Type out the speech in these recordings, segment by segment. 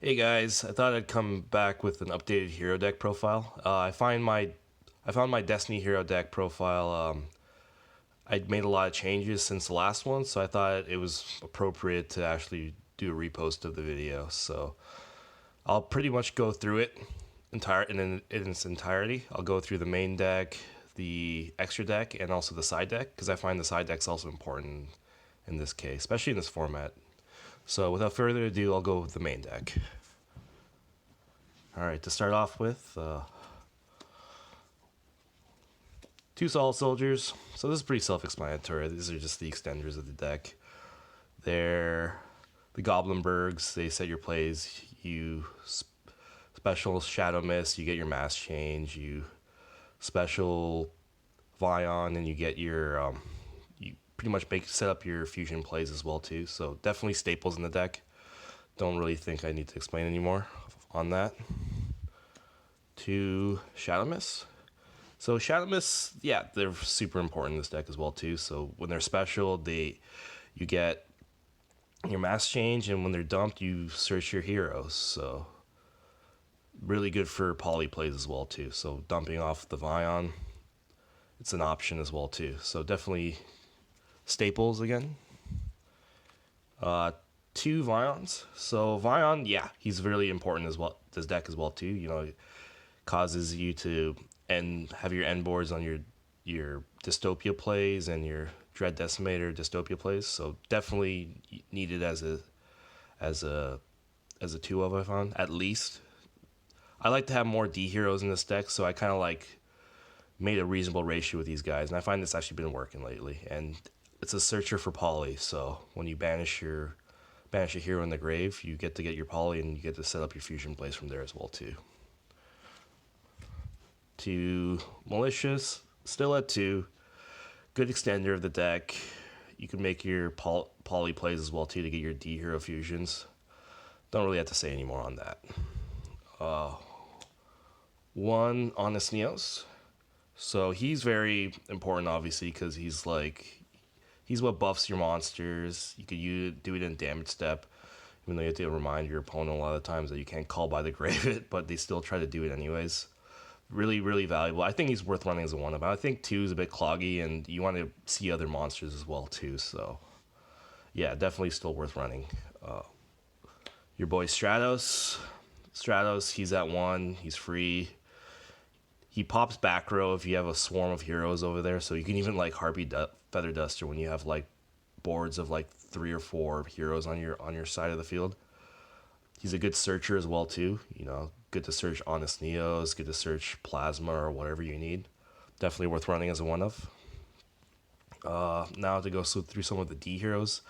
Hey guys, I thought I'd come back with an updated hero deck profile. I found my Destiny hero deck profile. I'd made a lot of changes since the last one, so I thought it was appropriate to actually do a repost of the video. So I'll pretty much go through it in its entirety. I'll go through the main deck, the extra deck, and also the side deck because I find the side deck's also important in this case, especially in this format. So without further ado, I'll go with the main deck. All right, to start off with, two Solid Soldiers. So this is pretty self-explanatory. These are just the extenders of the deck. They're the Goblinbergs. They set your plays. You special Shadow Mist. You get your Mass Change. You special Vion, and you get your you pretty much set up your fusion plays as well too. So definitely staples in the deck. Don't really think I need to explain anymore on that. To Shadow Mist. So Shadow Mist, yeah, they're super important in this deck as well too. So when they're special, you get your Mass Change, and when they're dumped, you search your heroes. So really good for poly plays as well too. So dumping off the Vion, it's an option as well too. So definitely staples again. Two Vions. So Vion, yeah, he's really important as well. This deck as well too. You know, it causes you to have your end boards on your Dystopia plays and your Dread Decimator Dystopia plays. So definitely needed as a 2 of, I found, at least. I like to have more D heroes in this deck, so I kind of like made a reasonable ratio with these guys, and I find this actually been working lately. And it's a searcher for poly, so when you banish a hero in the grave, you get to get your poly, and you get to set up your fusion plays from there as well too. To Malicious, still at 2, good extender of the deck. You can make your poly plays as well too to get your D hero fusions. Don't really have to say any more on that. One Honest Neos. So he's very important, obviously, because he's what buffs your monsters. You could do it in damage step, even though you have to remind your opponent a lot of times that you can't call by the grave it, but they still try to do it anyways. Really, really valuable. I think he's worth running as a 1-of. I think 2 is a bit cloggy, and you want to see other monsters as well too. So yeah, definitely still worth running. Your boy Stratos. Stratos, he's at 1. He's free. He pops back row if you have a swarm of heroes over there, so you can even like Feather Duster when you have like boards of like 3 or 4 heroes on your side of the field. He's a good searcher as well too. You know, good to search Honest Neos, good to search Plasma or whatever you need. Definitely worth running as a 1-of. Now to go through some of the D heroes.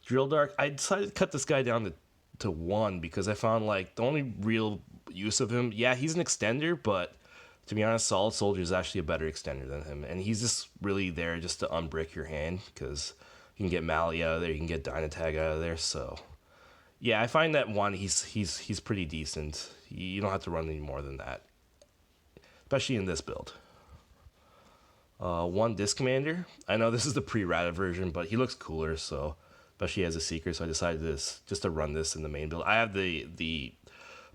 Drill Dark, I decided to cut this guy down to 1 because I found like the only real use of him, yeah, he's an extender, but to be honest, Solid Soldier is actually a better extender than him, and he's just really there just to unbrick your hand because you can get Mali out of there, you can get Dynatag out of there. So yeah, I find that 1 he's pretty decent. You don't have to run any more than that, especially in this build. 1 Disc Commander. I know this is the pre-rata version, but he looks cooler, so especially as a Seeker, so I decided just to run this in the main build. I have the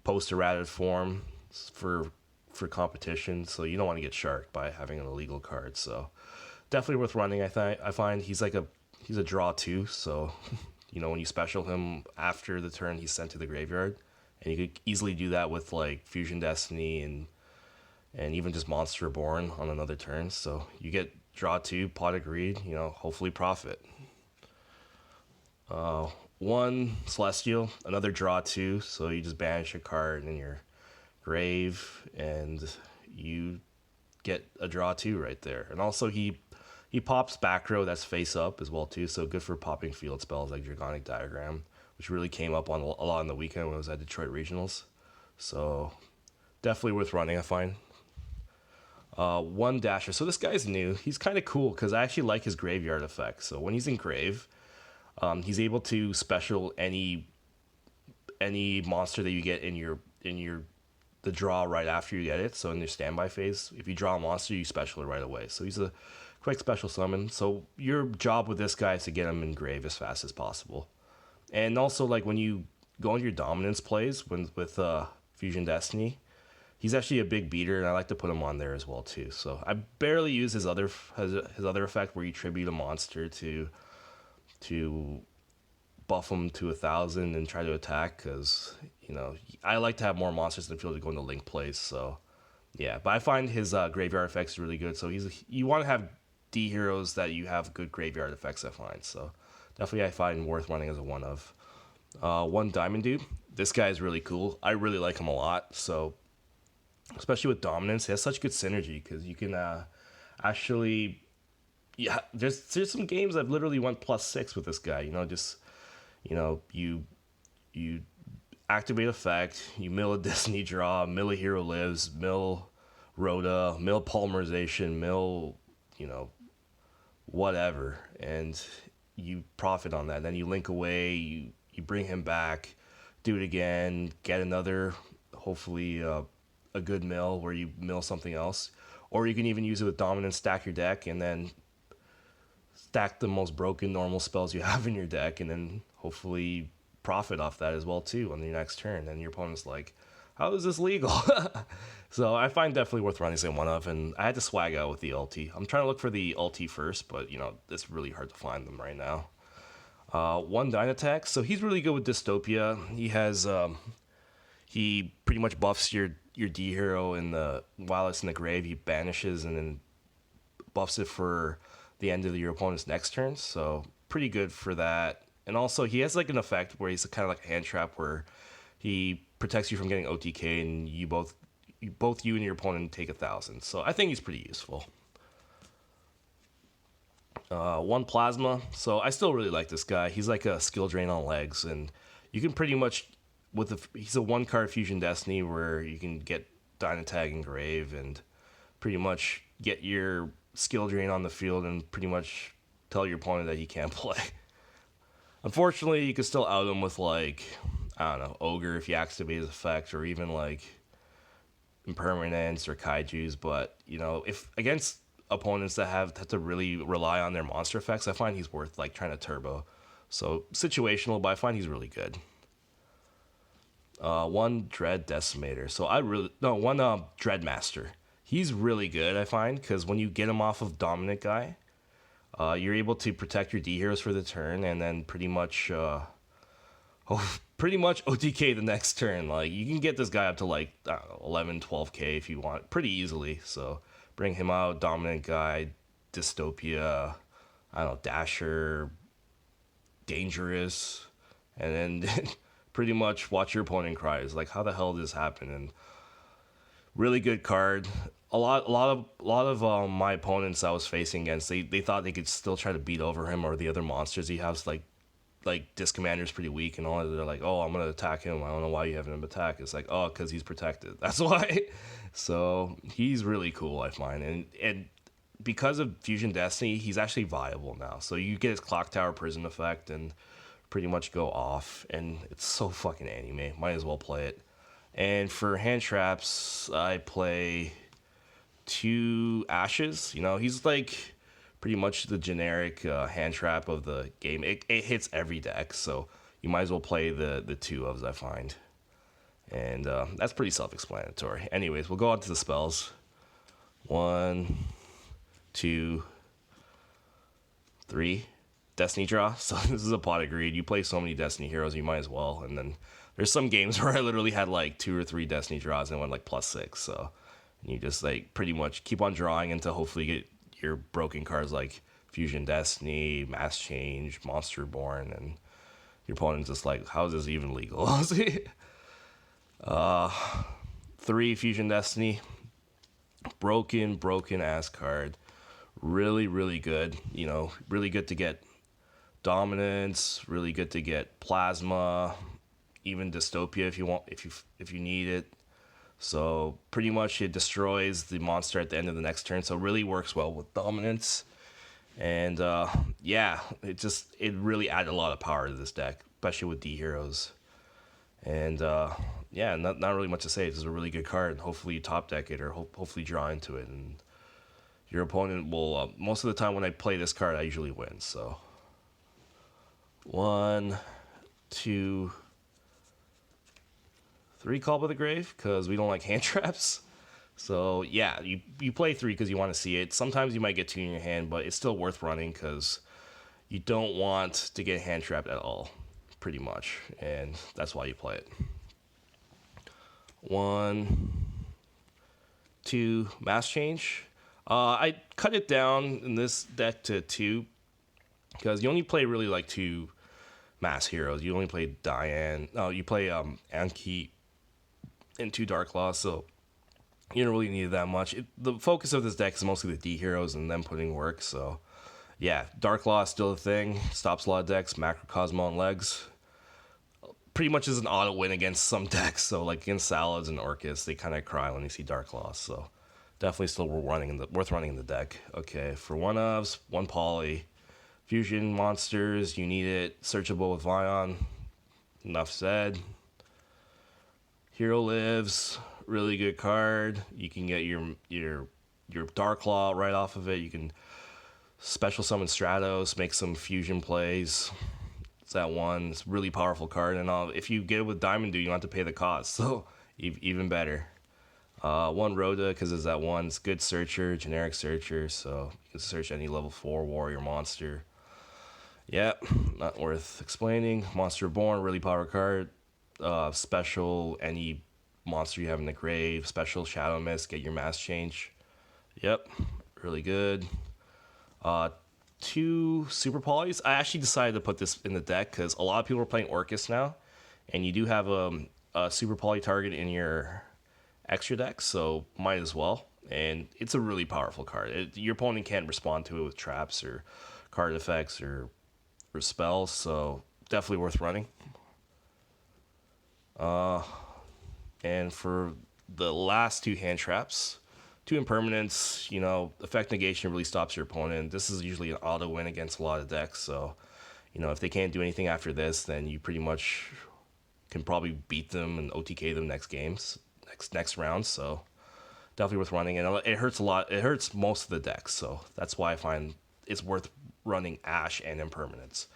poster-ratted form for competition, so you don't want to get sharked by having an illegal card. So definitely worth running. I find he's a draw 2, so you know when you special him after the turn he's sent to the graveyard, and you could easily do that with like Fusion Destiny and even just Monster Reborn on another turn. So you get draw 2, Pot of Greed, you know, hopefully profit. 1 Celestial, another draw 2, so you just banish a card in your grave and you get a draw 2 right there. And also he pops back row that's face up as well too, so good for popping field spells like Dragonic Diagram, which really came up on a lot on the weekend when I was at Detroit Regionals. So definitely worth running, I find. 1 Dasher. So this guy's new. He's kind of cool because I actually like his graveyard effect. So when he's in grave, he's able to special any monster that you get in your the draw right after you get it. So in your standby phase, if you draw a monster, you special it right away. So he's a quick special summon. So your job with this guy is to get him in grave as fast as possible. And also, like when you go into your dominance plays with Fusion Destiny, he's actually a big beater, and I like to put him on there as well too. So I barely use his other effect where you tribute a monster to buff him to 1,000 and try to attack, because I like to have more monsters in the field to go into link plays. So yeah, but I find his graveyard effects really good. So you want to have D heroes that you have good graveyard effects. I find so definitely I find worth running as a one of. One diamond dude. This guy is really cool. I really like him a lot. So especially with dominance, he has such good synergy because you can actually, yeah. There's some games I've literally went +6 with this guy. You activate effect, you mill a Destiny draw, mill a hero lives, mill Rhoda, mill polymerization, mill whatever, and you profit on that. Then you link away, you bring him back, do it again, get another, hopefully a good mill where you mill something else, or you can even use it with dominance, stack your deck, and then stack the most broken normal spells you have in your deck, and then hopefully profit off that as well too on your next turn. And your opponent's like, how is this legal? So I find definitely worth running some one of, and I had to swag out with the ulti. I'm trying to look for the ulti first, but it's really hard to find them right now. One Dynatech, so he's really good with Dystopia. He has he pretty much buffs your D hero while it's in the grave. He banishes and then buffs it for the end of your opponent's next turn. So pretty good for that. And also he has like an effect where he's kind of like a hand trap where he protects you from getting OTK, and you and your opponent take 1,000. So I think he's pretty useful. One Plasma. So I still really like this guy. He's like a skill drain on legs, and you can pretty much he's a 1-card Fusion Destiny where you can get Dynatag and Grave and pretty much get your skill drain on the field and pretty much tell your opponent that he can't play. Unfortunately, you can still out him with like, I don't know, Ogre if you activate his effect, or even like Impermanence or Kaijus. But if against opponents that have to really rely on their monster effects, I find he's worth like trying to turbo. So situational, but I find he's really good. One Dread Decimator. So one Dreadmaster. He's really good, I find, because when you get him off of Dominant guy, you're able to protect your D heroes for the turn, and then pretty much OTK the next turn. Like, you can get this guy up to like 11, 12k if you want, pretty easily. So bring him out, Dominant guy, Dystopia, I don't know, Dasher, Dangerous, and then pretty much watch your opponent cry. It's like, how the hell did this happen? And really good card. A lot of my opponents I was facing against, they thought they could still try to beat over him or the other monsters he has. Like Disc Commander's pretty weak and all that. They're like, oh, I'm gonna attack him. I don't know why you have him attack. It's like, oh, because he's protected. That's why. So he's really cool, I find, and because of Fusion Destiny, he's actually viable now. So you get his Clock Tower Prison effect and pretty much go off, and it's so fucking anime. Might as well play it. And for hand traps, I play 2 Ashes. He's like pretty much the generic hand trap of the game. It hits every deck, so you might as well play the 2 ofs, I find. And that's pretty self-explanatory. Anyways, we'll go on to the spells. 1, 2, 3. Destiny draw. So this is a pot of greed. You play so many Destiny heroes, you might as well. And then there's some games where I literally had like 2 or 3 Destiny draws and went like +6. So you just like pretty much keep on drawing until hopefully you get your broken cards like Fusion Destiny, Mass Change, Monster Born, and your opponent's just like, how is this even legal? 3 Fusion Destiny. Broken ass card. Really, really good. Really good to get Dominance, really good to get Plasma, even Dystopia if you need it. So pretty much it destroys the monster at the end of the next turn. So it really works well with Dominance. And it really added a lot of power to this deck, especially with D heroes. And not really much to say. It's a really good card. Hopefully you top deck it or hopefully draw into it. And your opponent will, most of the time when I play this card, I usually win. So 1, 2, 3 Call by the Grave because we don't like hand traps. So yeah, you play 3 because you want to see it. Sometimes you might get 2 in your hand, but it's still worth running because you don't want to get hand trapped at all, pretty much, and that's why you play it. 1, 2, mass change. I cut it down in this deck to 2 because you only play really like 2 mass heroes. You only play Diane. No, you play Anki and 2 Dark Laws, so you don't really need it that much. The focus of this deck is mostly the D heroes and them putting work, so yeah, Dark Law is still a thing. Stops a lot of decks. Macrocosmo and Legs. Pretty much is an auto win against some decks. So like against Salads and Orcus, they kind of cry when they see Dark Law. So definitely still worth running in the deck. Okay, for 1-ofs, 1 poly. Fusion monsters, you need it. Searchable with Vion. Enough said. Hero Lives, really good card. You can get your Dark Law right off of it. You can special summon Stratos, make some fusion plays. It's that one. It's a really powerful card, and if you get it with Diamond Dude, you don't have to pay the cost, so even better. 1 Rhoda, because it's that one. It's good searcher, generic searcher, so you can search any level 4 warrior monster. Yep, not worth explaining. Monster Born, really powerful card. Special any monster you have in the grave. Special Shadow Mist, get your mass change. Yep, really good. 2 super polys. I actually decided to put this in the deck because a lot of people are playing Orcus now, and you do have a super poly target in your extra deck, so might as well. And it's a really powerful card. Your opponent can't respond to it with traps or card effects or spells, so definitely worth running. And for the last 2 hand traps, 2 impermanents, effect negation really stops your opponent. This is usually an auto win against a lot of decks, so, if they can't do anything after this, then you pretty much can probably beat them and OTK them next round, so definitely worth running. And it hurts a lot. It hurts most of the decks, so that's why I find it's worth running Ash and impermanents.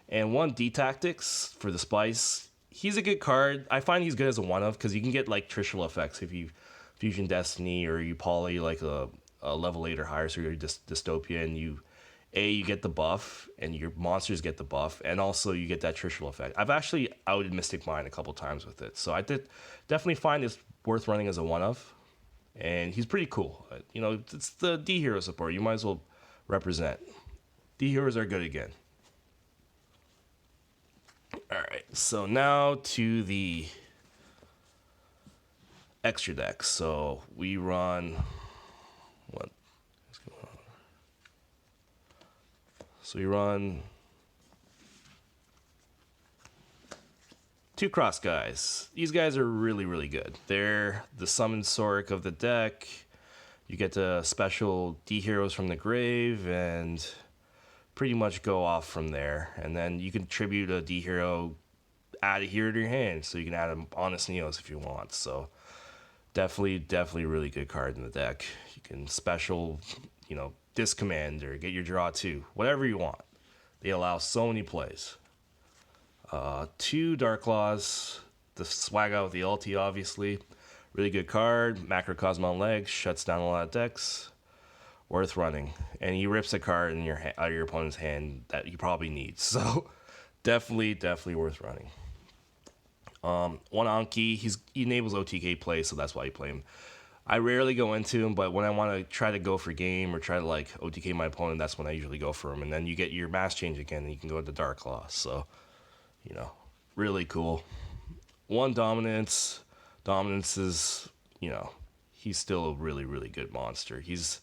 And 1 D-Tactics for the Spice. He's a good card. I find he's good as a 1-of because you can get like Trishul effects if you Fusion Destiny or you poly like a level 8 or higher, so you're Dystopia, and you get the buff and your monsters get the buff, and also you get that Trishul effect. I've actually outed Mystic Mind a couple times with it, so I definitely find it's worth running as a 1-of, and he's pretty cool. It's the D hero support. You might as well represent. D heroes are good again. Alright, so now to the extra decks. So we run what is going on? So we run 2 cross guys. These guys are really, really good. They're the summoned Soric of the deck. You get the special D heroes from the grave and pretty much go off from there. And then you can tribute a D hero, add a hero to your hand, so you can add an Honest Neos if you want. So definitely really good card in the deck. You can special, discommand or get your draw 2, whatever you want. They allow so many plays. 2 Dark Laws, the swag out with the ulti, obviously. Really good card. Macrocosmo on Legs, shuts down a lot of decks. Worth running. And he rips a card in out of your opponent's hand that you probably need. So definitely worth running. 1 Anki, he enables OTK play, so that's why you play him. I rarely go into him, but when I want to try to go for game or try to OTK my opponent, that's when I usually go for him. And then you get your mass change again, and you can go into Dark Law. So, really cool. 1 Dominance. Dominance is, he's still a really, really good monster. He's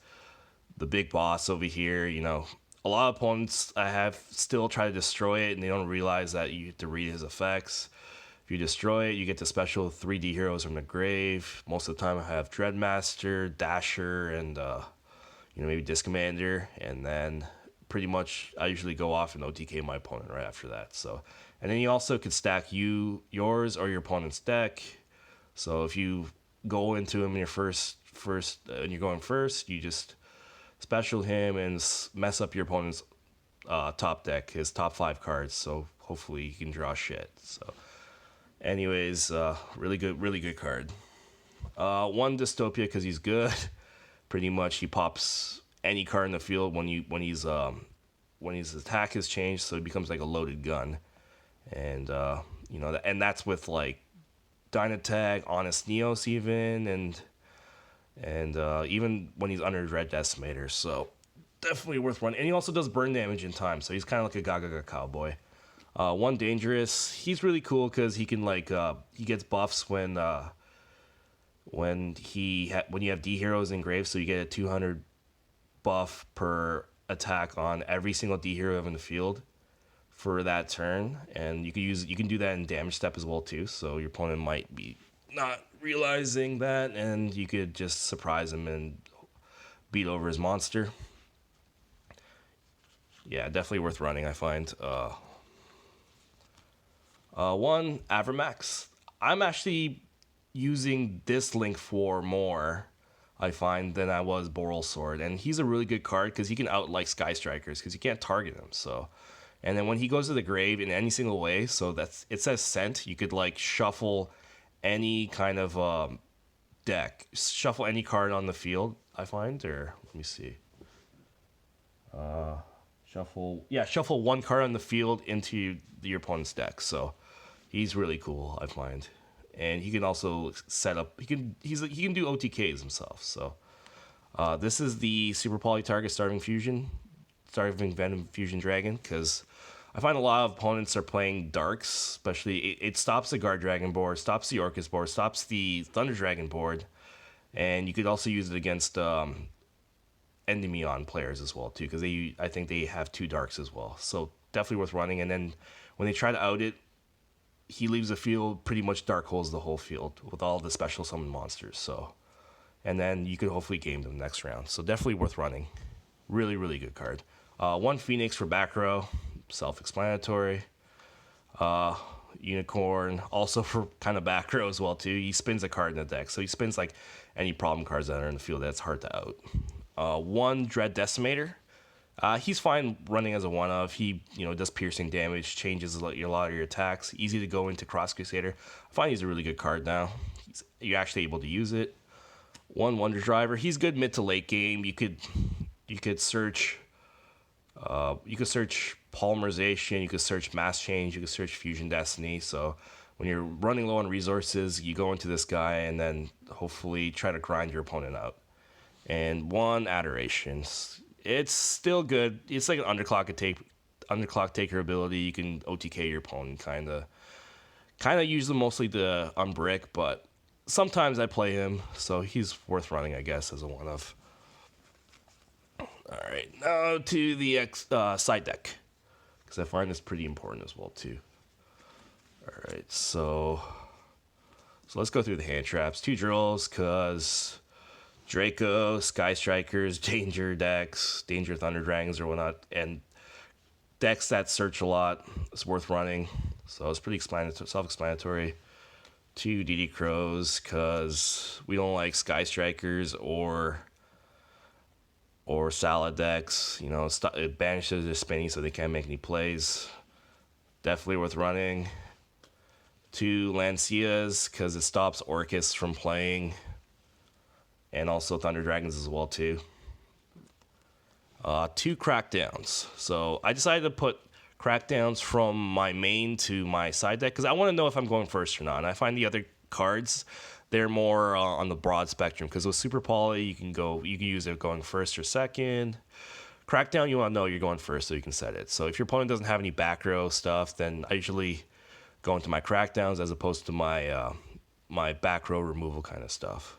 the big boss over here. A lot of opponents I have still try to destroy it, and they don't realize that you have to read his effects. If you destroy it, you get the special 3D heroes from the grave. Most of the time I have Dreadmaster, Dasher, and maybe Discommander, and then pretty much I usually go off and OTK my opponent right after that. So, and then you also could stack yours or your opponent's deck. So if you go into him in your first and you're going first, you just special him and mess up your opponent's top deck, his top 5 cards. So hopefully you can draw shit. So Anyways, really good card. One Dystopia because he's good. Pretty much, he pops any card in the field when his attack is changed, so he becomes like a loaded gun, and and that's with like Dynatag, Honest Neos even, and even when he's under Red Decimator. So definitely worth running. And he also does burn damage in time, so he's kind of like a Gaga Cowboy. One Dangerous, he's really cool because he can he gets buffs when you have D heroes in Grave, so you get a 200 buff per attack on every single D hero you have in the field for that turn, and you can do that in damage step as well too. So your opponent might be not realizing that, and you could just surprise him and beat over his monster. Yeah, definitely worth running, I find. One Avramax. I'm actually using this link for more, I find, than I was Boral Sword, and he's a really good card because he can out like Sky Strikers because you can't target him. So, and then when he goes to the grave in any single way, so it says sent. You could like shuffle any kind of deck, shuffle any card on the field. I find, or let me see. Shuffle one card on the field into your opponent's deck. So he's really cool, I find. And he can also set up. He can do OTKs himself. So this is the Super Poly target Starving Venom Fusion Dragon, because I find a lot of opponents are playing Darks, especially it stops the Guard Dragon board, stops the Orcus board, stops the Thunder Dragon board, and you could also use it against Endymion players as well too, because I think they have 2 Darks as well. So definitely worth running. And then when they try to out it, he leaves the field pretty much dark holes the whole field with all the special summon monsters. So, and then you could hopefully game them next round. So definitely worth running. Really, really good card. One Phoenix for back row, self-explanatory. Unicorn also for kind of back row as well too. He spins a card in the deck, so he spins like any problem cards that are in the field that's hard to out. One Dread Decimator. He's fine running as a one-of. He, does piercing damage, changes a lot of your attacks. Easy to go into Cross Crusader. I find he's a really good card now. You're actually able to use it. One Wonder Driver. He's good mid to late game. You could search. You could search Polymerization. You could search Mass Change. You could search Fusion Destiny. So when you're running low on resources, you go into this guy and then hopefully try to grind your opponent out. And one Adoration. It's still good. It's like an underclock taker ability. You can OTK your opponent, kind of use them mostly to unbrick, but sometimes I play him, so he's worth running, I guess, as a one-of. All right, now to the side deck, because I find this pretty important as well too. All right, so let's go through the hand traps. 2 drills, because Draco, Sky Strikers, Danger decks, Danger Thunder Dragons or whatnot, and decks that search a lot. It's worth running. So it's pretty self-explanatory. 2 DD Crows, because we don't like Sky Strikers or Salad decks. It banishes their spinning so they can't make any plays. Definitely worth running. 2 Lancias, because it stops Orcus from playing. And also Thunder Dragons as well too. 2 Crackdowns. So I decided to put Crackdowns from my main to my side deck because I want to know if I'm going first or not. And I find the other cards, they're more on the broad spectrum, because with Super Poly you can use it going first or second. Crackdown, you want to know you're going first so you can set it. So if your opponent doesn't have any back row stuff, then I usually go into my Crackdowns as opposed to my my back row removal kind of stuff.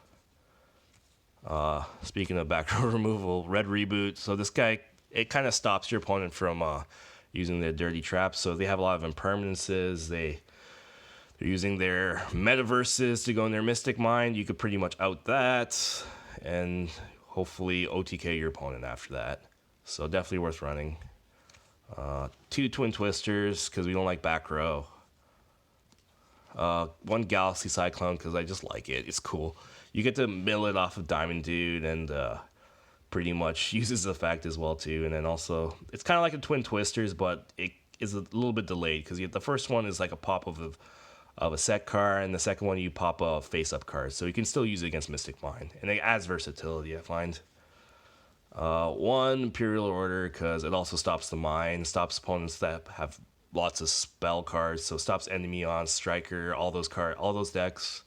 Speaking of back row removal, Red Reboot. So this guy, it kind of stops your opponent from using their dirty traps. So they have a lot of impermanences. They're using their metaverses to go in their Mystic Mind. You could pretty much out that and hopefully OTK your opponent after that. So definitely worth running. 2 Twin Twisters, because we don't like back row. 1 Galaxy Cyclone, because I just like it. It's cool. You get to mill it off of Diamond Dude, and pretty much uses the effect as well too. And then also, it's kind of like a Twin Twisters, but it is a little bit delayed, because the first one is like a pop of of a set card, and the second one you pop a face-up card. So you can still use it against Mystic Mine, and it adds versatility, I find. One Imperial Order, because it also stops the mine, stops opponents that have lots of spell cards, so stops enemy on striker, all those decks.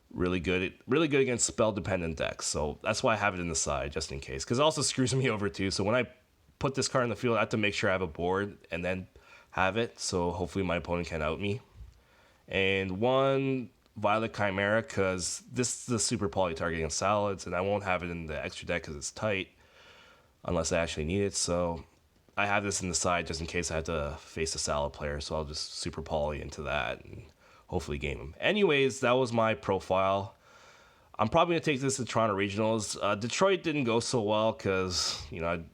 Really good against spell dependent decks. So that's why I have it in the side, just in case. Because it also screws me over too. So when I put this card in the field, I have to make sure I have a board and then have it. So hopefully my opponent can out me. And one Violet Chimera, because this is a super poly target against Salads, and I won't have it in the extra deck because it's tight unless I actually need it. So I have this in the side just in case I have to face a Salad player. So I'll just super poly into that and hopefully game him. Anyways, that was my profile. I'm probably going to take this to Toronto Regionals. Detroit didn't go so well because,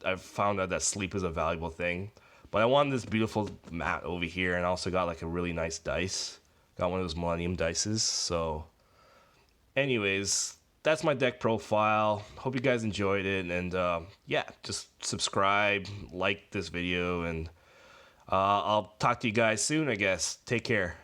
I found out that sleep is a valuable thing. But I wanted this beautiful mat over here, and I also got like a really nice dice. Got one of those Millennium Dices. So, anyways, that's my deck profile. Hope you guys enjoyed it. And yeah, just subscribe, like this video, and I'll talk to you guys soon, I guess. Take care.